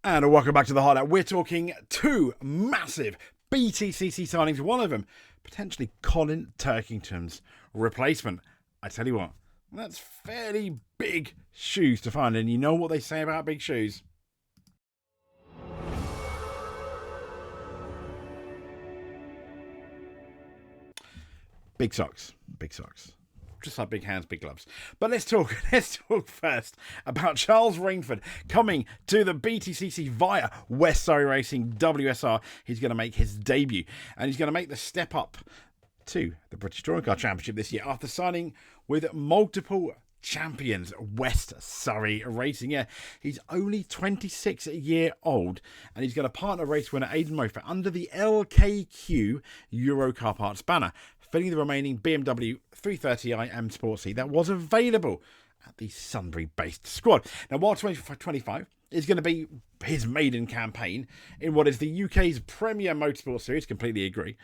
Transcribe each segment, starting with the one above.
And welcome back to the highlight. We're talking two massive BTCC signings. One of them, potentially Colin Turkington's replacement. I tell you what, that's fairly big shoes to find. And you know what they say about big shoes? Big socks. Big socks. Just like big hands, big gloves. But let's talk first about Charles Rainford coming to the BTCC via West Surrey Racing WSR. He's going to make his debut, and he's going to make the step up to the British Touring Car Championship this year after signing with multiple champions West Surrey Racing. Yeah, he's only 26 years old, and he's going to partner race winner Aidan Mofer under the LKQ Euro Car Parts banner, filling the remaining BMW 330i M Sport C that was available at the Sunbury-based squad. Now, while 2025 is going to be his maiden campaign in what is the UK's premier motorsport series, completely agree,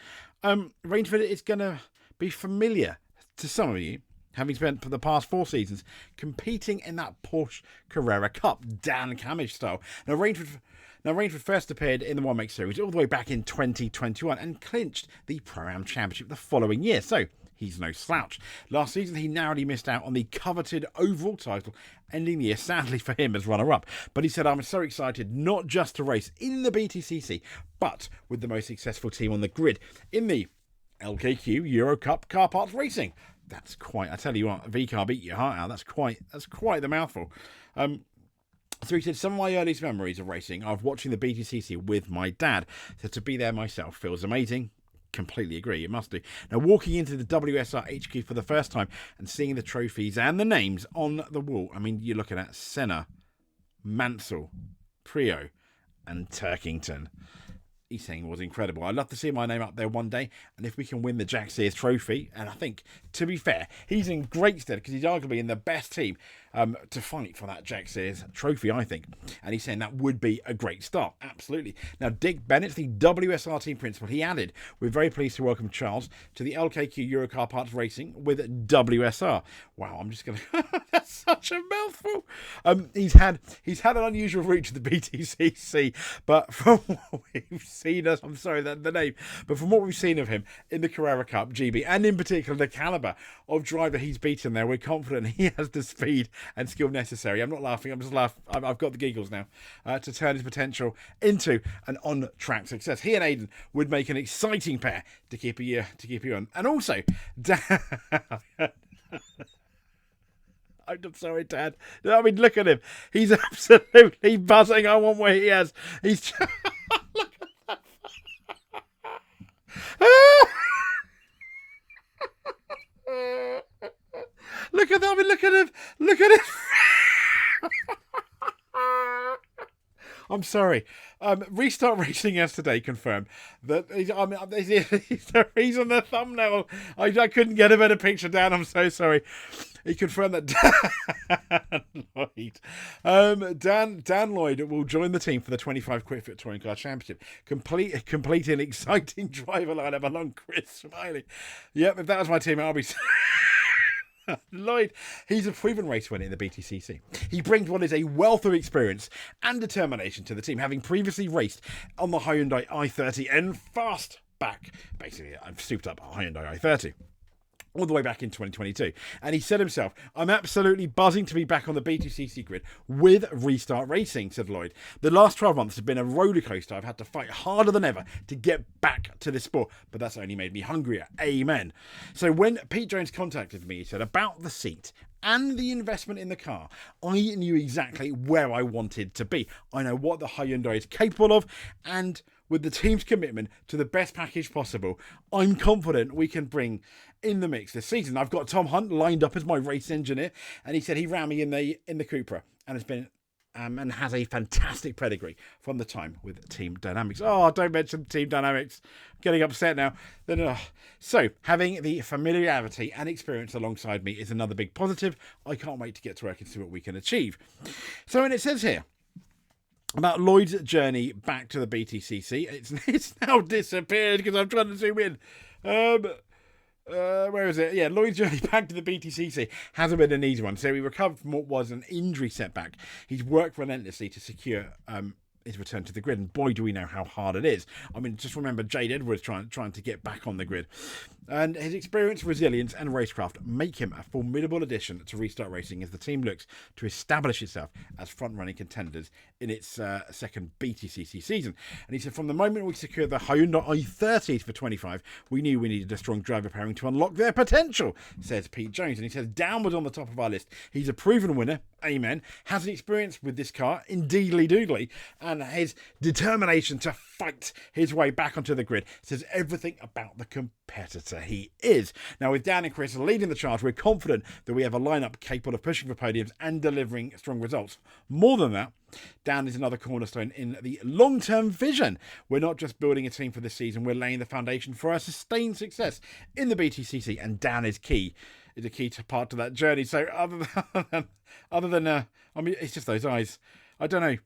Rainford is going to be familiar to some of you, having spent for the past 4 seasons competing in that Porsche Carrera Cup, Dan Camish style. Now, Rainford first appeared in the One Make Series all the way back in 2021 and clinched the Pro-Am Championship the following year, so he's no slouch. Last season, he narrowly missed out on the coveted overall title, ending the year sadly for him as runner-up. But he said, "I'm so excited not just to race in the BTCC, but with the most successful team on the grid in the LKQ Euro Cup Car Parts Racing." That's quite, I tell you what, V-Car beat your heart out. That's quite the mouthful. So he said, "Some of my earliest memories of racing are of watching the BTCC with my dad. So to be there myself feels amazing." Completely agree, it must do. Now, walking into the WSR HQ for the first time and seeing the trophies and the names on the wall, I mean, you're looking at Senna, Mansell, Prio, and Turkington. He's saying it was incredible. I'd love to see my name up there one day, and if we can win the Jack Sears trophy, and I think, to be fair, he's in great stead because he's arguably in the best team to fight for that Jack Sears trophy, I think. And he's saying that would be a great start. Absolutely. Now, Dick Bennett's the WSR team principal. He added, "We're very pleased to welcome Charles to the LKQ Euro Car Parts Racing with WSR." Wow, I'm just going to... That's such a mouthful. He's had an unusual route to the BTCC, but from what we've seen, I'm sorry, the name, but from what we've seen of him in the Carrera Cup GB, and in particular the calibre of driver he's beaten there, we're confident he has the speed and skill necessary. I'm not laughing, I'm just laughing. I've got the giggles now to turn his potential into an on-track success. He and Aidan would make an exciting pair to keep you on. And also, I'm sorry, Dad. I mean, look at him. He's absolutely buzzing. I want what he has. He's look at that. Look at that. I mean, look at him. Look at him. I'm sorry. Restart Racing yesterday confirmed that he's on the thumbnail. I couldn't get a better picture, Dan. I'm so sorry. He confirmed that Dan Lloyd will join the team for the 25 Quickfit Touring Car Championship, complete an exciting driver lineup along Chris Smiley. Yep, if that was my team, I'll be... Lloyd, he's a proven race winner in the BTCC. He brings what is a wealth of experience and determination to the team, having previously raced on the Hyundai i30 and fastback. Basically, I've souped up a Hyundai i30. All the way back in 2022. And he said himself, "I'm absolutely buzzing to be back on the BTCC grid with Restart Racing," said Lloyd. "The last 12 months have been a roller coaster. I've had to fight harder than ever to get back to this sport, but that's only made me hungrier. Amen." So when Pete Jones contacted me, he said, about the seat and the investment in the car, I knew exactly where I wanted to be. I know what the Hyundai is capable of, and with the team's commitment to the best package possible, I'm confident we can bring in the mix this season. I've got Tom Hunt lined up as my race engineer, and he said he ran me in the Cupra and has been and has a fantastic pedigree from the time with Team Dynamics. Oh, don't mention Team Dynamics. I'm getting upset now. So, having the familiarity and experience alongside me is another big positive. I can't wait to get to work and see what we can achieve. So, and it says here about Lloyd's journey back to the BTCC. It's now disappeared because I'm trying to zoom in. Where is it? Yeah, Lloyd's journey back to the BTCC hasn't been an easy one. So he recovered from what was an injury setback. He's worked relentlessly to secure his return to the grid, and boy, do we know how hard it is. I mean, just remember Jade Edwards trying to get back on the grid. And his experience, resilience, and racecraft make him a formidable addition to Restart Racing as the team looks to establish itself as front-running contenders in its second BTCC season. And he said, from the moment we secured the Hyundai i30 for 25, we knew we needed a strong driver pairing to unlock their potential, says Pete Jones. And he says, downward on the top of our list, he's a proven winner, amen, has an experience with this car, indeedly doodly, and his determination to fight his way back onto the grid says everything about the competitor he is. Now, with Dan and Chris leading the charge, we're confident that we have a lineup capable of pushing for podiums and delivering strong results. More than that, Dan is another cornerstone in the long-term vision. We're not just building a team for this season, we're laying the foundation for our sustained success in the BTCC, and Dan is a key part to that journey. So other than I mean, it's just those eyes. I don't know,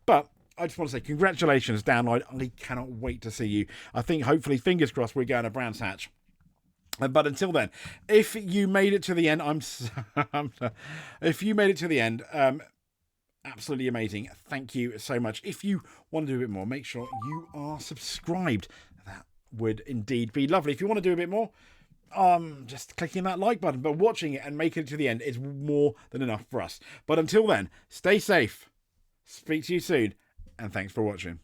but I just want to say congratulations, Dan Lloyd. I cannot wait to see you. I think, hopefully, fingers crossed, we're going to Brands Hatch. But until then, if you made it to the end, if you made it to the end, absolutely amazing. Thank you so much. If you want to do a bit more, make sure you are subscribed. That would indeed be lovely. If you want to do a bit more, just clicking that like button, but watching it and making it to the end is more than enough for us. But until then, stay safe. Speak to you soon. And thanks for watching.